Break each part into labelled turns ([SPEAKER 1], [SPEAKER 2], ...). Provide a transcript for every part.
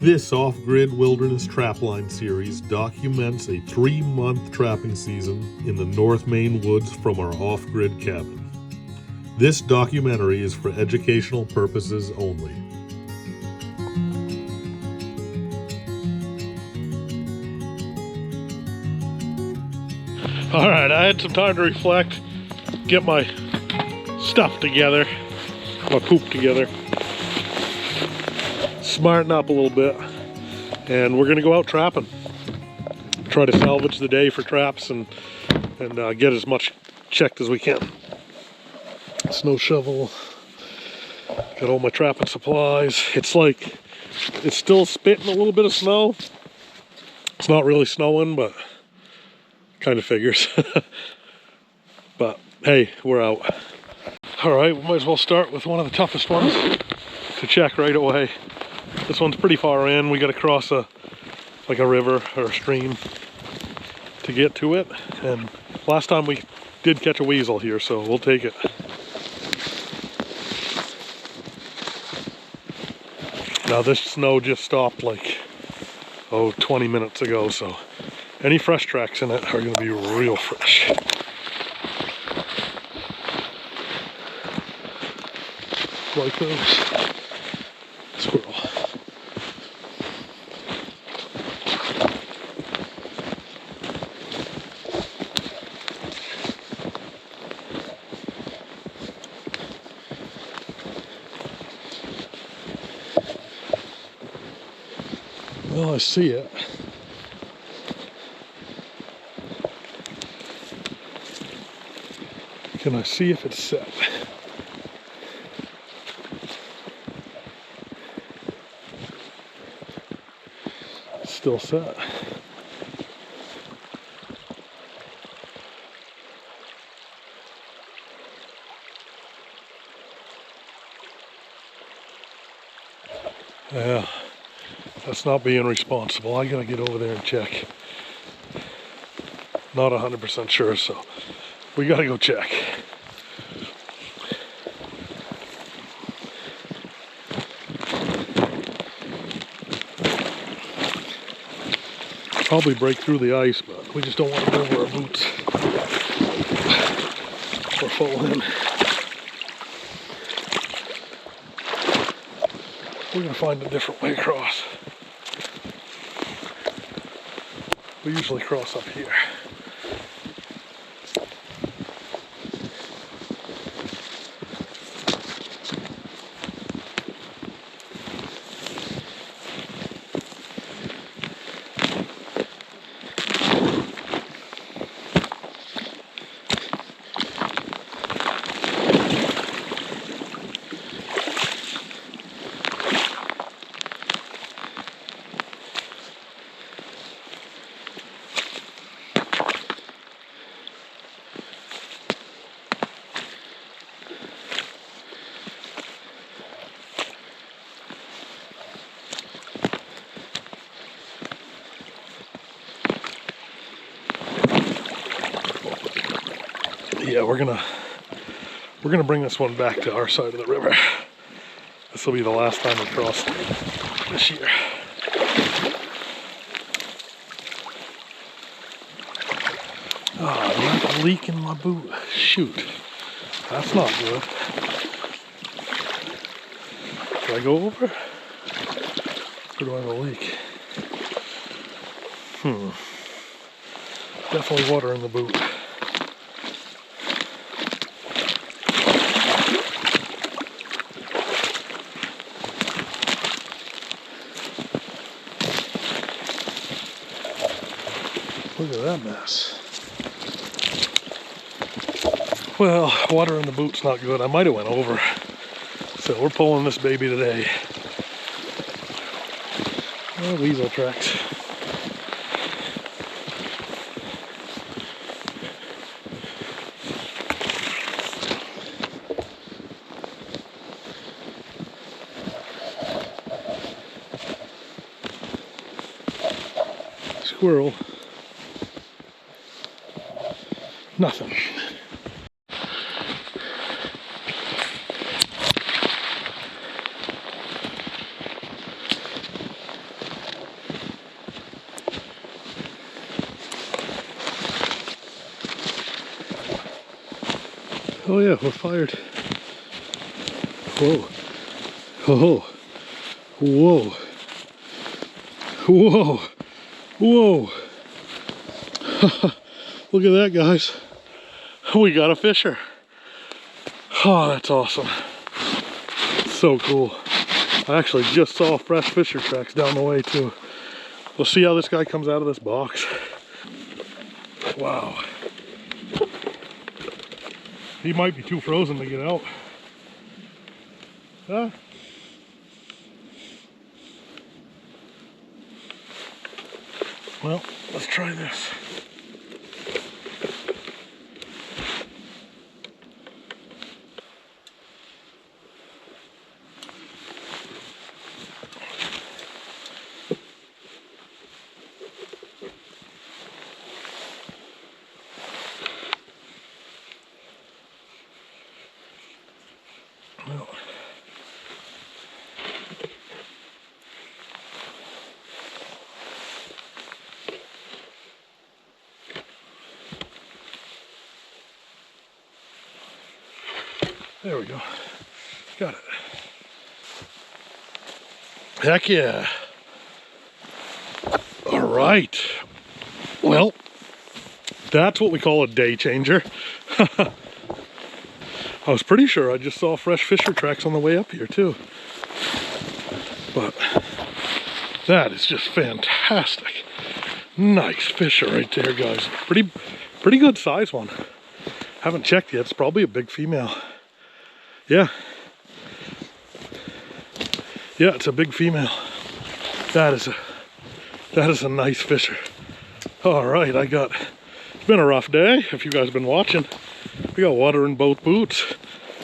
[SPEAKER 1] This off-grid wilderness trapline series documents a 3-month trapping season in the North Maine woods from our off-grid cabin. This documentary is for educational purposes only.
[SPEAKER 2] Alright, I had some time to reflect, get my stuff together, my poop together, smarten up a little bit, and we're gonna go out trapping. Try to salvage the day for traps and get as much checked as we can. Snow shovel, got all my trapping supplies. It's still spitting a little bit of snow. It's not really snowing, but kind of figures. But hey, we're out. All right, we might as well start with one of the toughest ones to check right away. This one's pretty far in. We got to cross a river or a stream to get to it. And last time we did catch a weasel here, so we'll take it. Now this snow just stopped 20 minutes ago, so any fresh tracks in it are going to be real fresh. Like those. Squirrel. Well, I see it. Can I see if it's set? It's still set. Yeah, that's not being responsible. I gotta get over there and check. Not 100% sure, so we gotta go check. Probably break through the ice, but we just don't want to go over our boots or fall in. We're gonna find a different way across. We usually cross up here. Yeah, we're gonna bring this one back to our side of the river. This will be the last time we cross this year. Oh, I got a leak in my boot. Shoot, that's not good. Do I go over? Or do I have a leak? Definitely water in the boot. Look at that mess. Well, water in the boot's not good. I might have went over. So we're pulling this baby today. Oh, weasel tracks. Squirrel. Nothing. Oh yeah, we're fired. Whoa. Oh. Whoa. Whoa. Whoa. Look at that, guys. We got a fisher. Oh, that's awesome. So cool. I actually just saw fresh fisher tracks down the way too. We'll see how this guy comes out of this box. Wow. He might be too frozen to get out. Huh? Well, let's try this. Well, there we go. Got it. Heck yeah. All right. Well, that's what we call a day changer. I was pretty sure I just saw fresh fisher tracks on the way up here too. But that is just fantastic. Nice fisher right there, guys. Pretty good size one. Haven't checked yet. It's probably a big female. Yeah. Yeah, it's a big female. That is a nice fisher. All right, it's been a rough day. If you guys have been watching, we got water in both boots,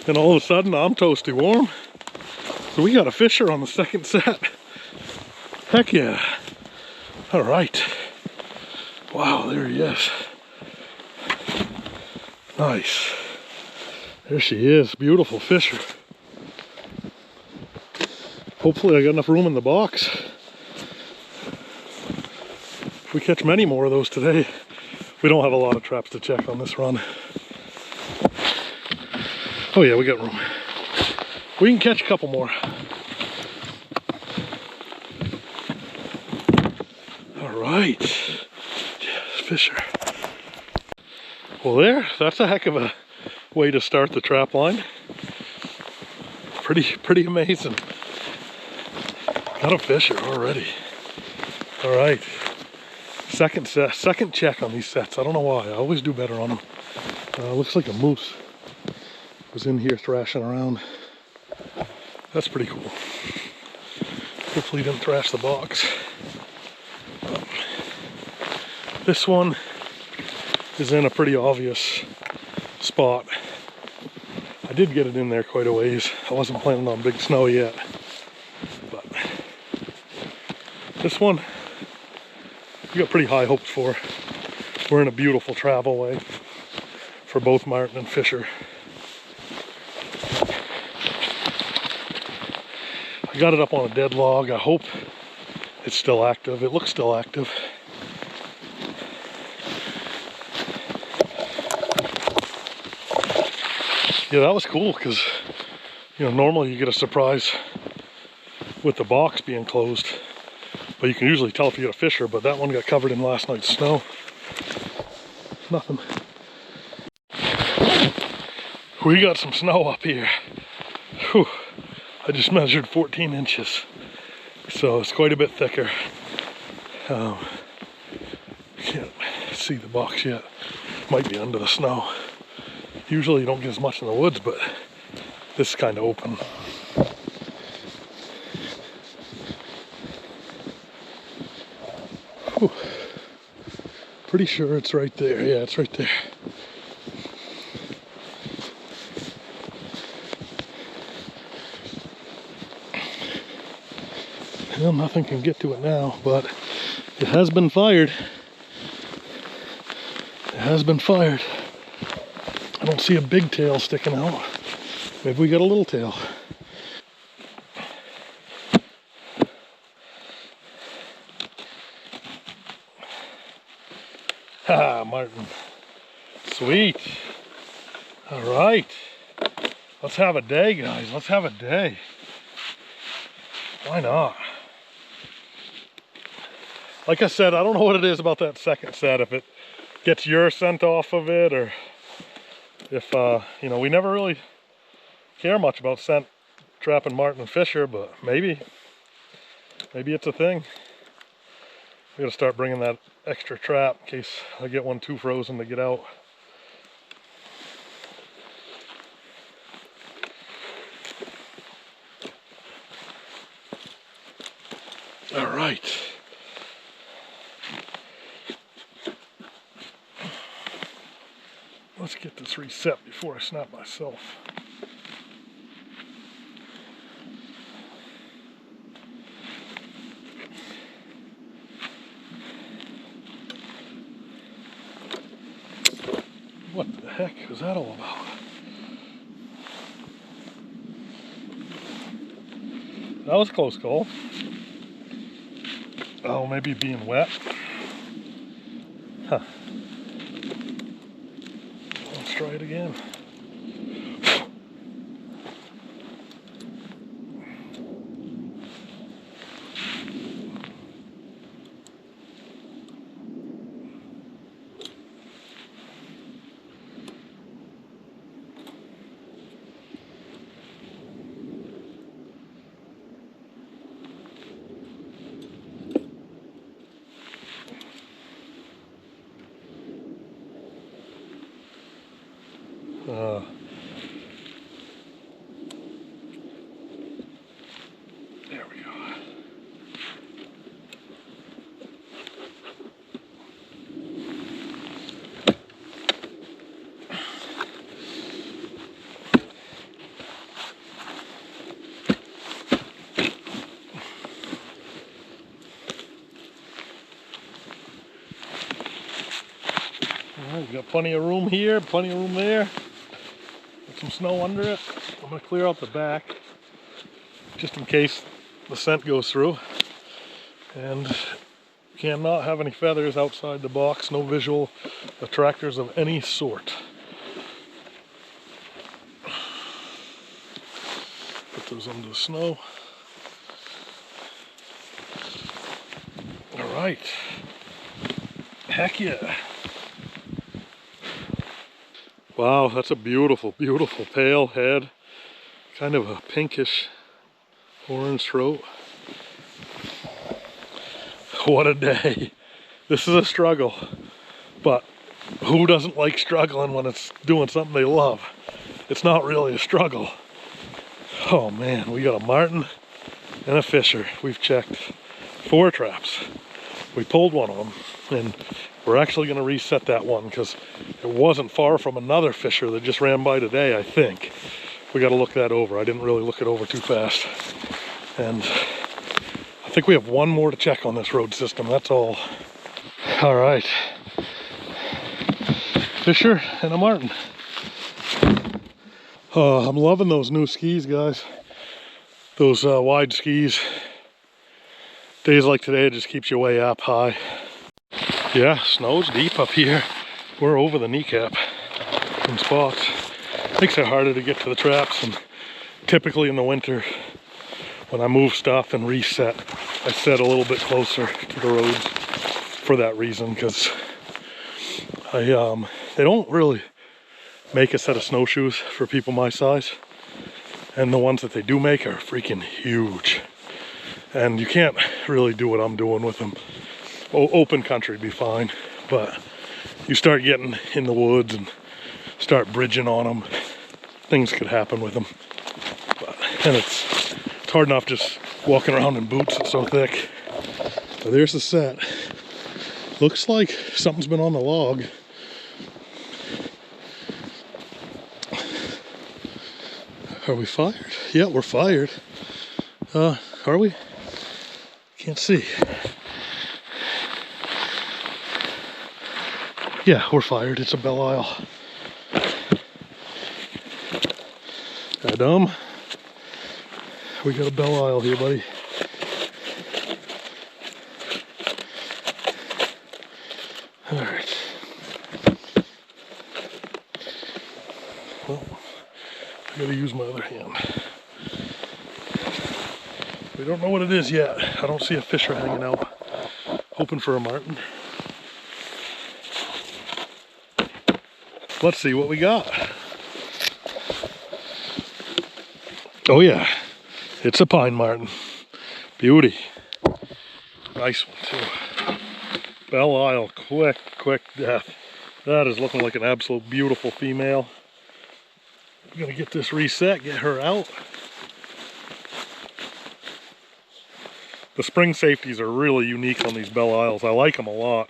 [SPEAKER 2] and all of a sudden I'm toasty warm. So we got a fisher on the second set. Heck yeah. All right. Wow, there he is. Nice. There she is, beautiful fisher. Hopefully I got enough room in the box. If we catch many more of those today, we don't have a lot of traps to check on this run. Oh yeah, we got room. We can catch a couple more. All right, yes, fisher. Well that's a heck of a way to start the trap line. Pretty amazing. Got a fisher already. All right, second check on these sets. I don't know why, I always do better on them. Looks like a moose was in here thrashing around. That's pretty cool. Hopefully he didn't thrash the box. This one is in a pretty obvious spot. I did get it in there quite a ways. I wasn't planning on big snow yet. But this one, we got pretty high hopes for. We're in a beautiful travel way for both martin and fisher. I got it up on a dead log. I hope it's still active. It looks still active. Yeah, that was cool because, you know, normally you get a surprise with the box being closed, but you can usually tell if you get a fisher, but that one got covered in last night's snow. Nothing. We got some snow up here. Whew. I just measured 14 inches, so it's quite a bit thicker. Can't see the box yet. Might be under the snow. Usually you don't get as much in the woods, but this is kind of open. Whew. Pretty sure it's right there. Yeah, it's right there. Well, nothing can get to it now, but it has been fired. It has been fired. I don't see a big tail sticking out. Maybe we got a little tail. Ah, martin. Sweet. All right, let's have a day, guys. Let's have a day. Why not? Like I said, I don't know what it is about that second set, if it gets your scent off of it, or if, you know, we never really care much about scent trapping martin and fisher, but maybe it's a thing. We gotta start bringing that extra trap in case I get one too frozen to get out. All right. Let's get this reset before I snap myself. What the heck was that all about? That was a close call. Oh, maybe being wet. Huh. Let's try it again. There we go. All right, we've got plenty of room here, plenty of room there. Got some snow under it. I'm gonna clear out the back just in case the scent goes through. And cannot have any feathers outside the box, no visual attractors of any sort. Put those under the snow. All right. Heck yeah. Wow, that's a beautiful, beautiful pale head. Kind of a pinkish orange throat. What a day. This is a struggle, but who doesn't like struggling when it's doing something they love? It's not really a struggle. Oh man, we got a martin and a fisher. We've checked 4 traps. We pulled one of them, and we're actually going to reset that one because it wasn't far from another fisher that just ran by today, I think. We got to look that over. I didn't really look it over too fast. And I think we have one more to check on this road system, that's all. All right. Fisher and a martin. I'm loving those new skis, guys. Those wide skis. Days like today, it just keeps you way up high. Yeah, snow's deep up here. We're over the kneecap in spots. Makes it harder to get to the traps, and typically in the winter, when I move stuff and reset, I set a little bit closer to the roads for that reason, because they don't really make a set of snowshoes for people my size, and the ones that they do make are freaking huge, and you can't really do what I'm doing with them. Open country be fine, but you start getting in the woods and start bridging on them, things could happen with them. And it's hard enough just walking around in boots, it's so thick. So there's the set. Looks like something's been on the log. Are we fired? Yeah, we're fired. Are we? Can't see. Yeah, we're fired. It's a bell isle. Adam, we got a bell isle here, buddy. All right. I gotta use my other hand. We don't know what it is yet. I don't see a fisher hanging out. Hoping for a martin. Let's see what we got. Oh yeah, it's a pine martin. Beauty. Nice one too. Belle Isle, quick death. That is looking like an absolute beautiful female. I'm gonna get this reset, get her out. The spring safeties are really unique on these Belle Isles. I like them a lot.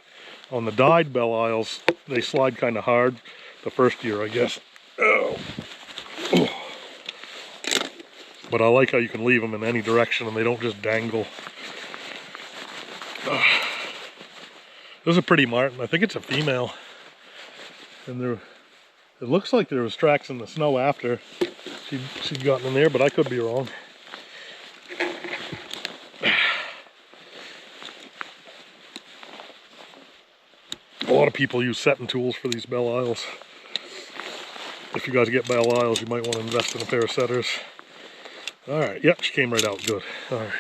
[SPEAKER 2] On the dyed Belle Isles, they slide kind of hard the first year, I guess. Oh. But I like how you can leave them in any direction and they don't just dangle. This is a pretty martin. I think it's a female. And there, it looks like there was tracks in the snow after she'd gotten in there, but I could be wrong. A lot of people use setting tools for these Belle Isles. If you guys get Belle Isles, you might want to invest in a pair of setters. All right, yep, she came right out good. All right,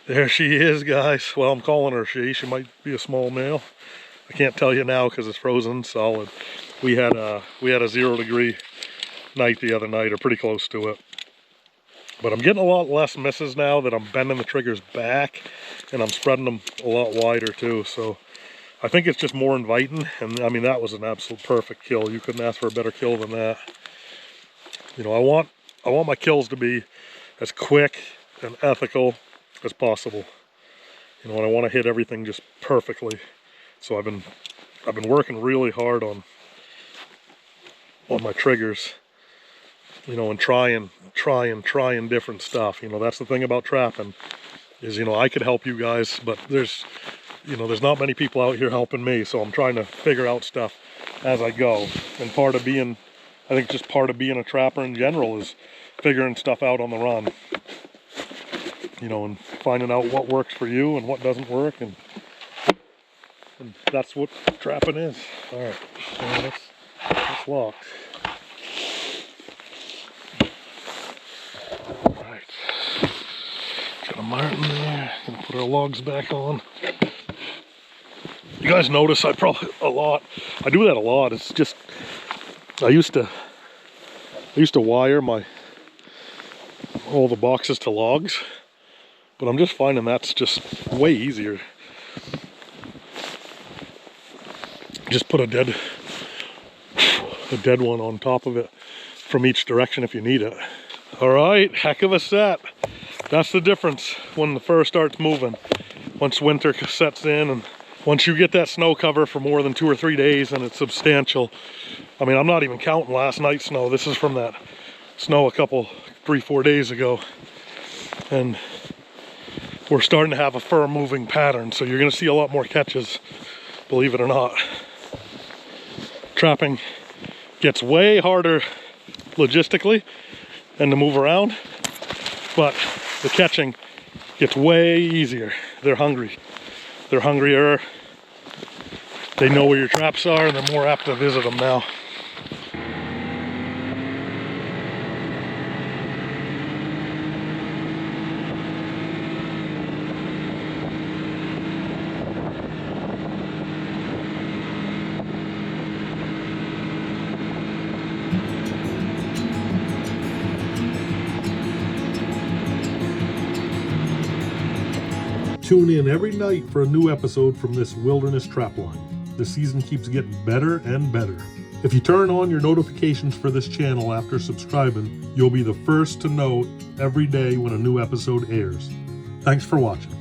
[SPEAKER 2] there she is, guys. Well, I'm calling her she. She might be a small male. I can't tell you now because it's frozen solid. We had a 0-degree night the other night, or pretty close to it. But I'm getting a lot less misses now that I'm bending the triggers back, and I'm spreading them a lot wider too. So I think it's just more inviting, and I mean, that was an absolute perfect kill. You couldn't ask for a better kill than that. You know, I want my kills to be as quick and ethical as possible. You know, and I want to hit everything just perfectly. So I've been working really hard on my triggers. You know, and trying different stuff. You know, that's the thing about trapping, is, you know, I could help you guys, but there's not many people out here helping me, so I'm trying to figure out stuff as I go. And part of being a trapper in general is figuring stuff out on the run. You know, and finding out what works for you and what doesn't work, and that's what trapping is. All right, so that's locked. All right, got a martin there. Gonna put our logs back on. You guys notice I do that a lot. It's just, I used to wire all the boxes to logs, but I'm just finding that's just way easier. Just put a dead one on top of it from each direction if you need it. All right, heck of a set. That's the difference when the fur starts moving. Once winter sets in, and once you get that snow cover for more than 2 or 3 days, and it's substantial. I mean, I'm not even counting last night's snow. This is from that snow 3-4 days ago. And we're starting to have a fur moving pattern, so you're gonna see a lot more catches, believe it or not. Trapping gets way harder logistically and to move around, but the catching gets way easier. They're hungry. They're hungrier. They know where your traps are, and they're more apt to visit them now.
[SPEAKER 1] Tune in every night for a new episode from this wilderness trapline. The season keeps getting better and better. If you turn on your notifications for this channel after subscribing, you'll be the first to know every day when a new episode airs. Thanks for watching.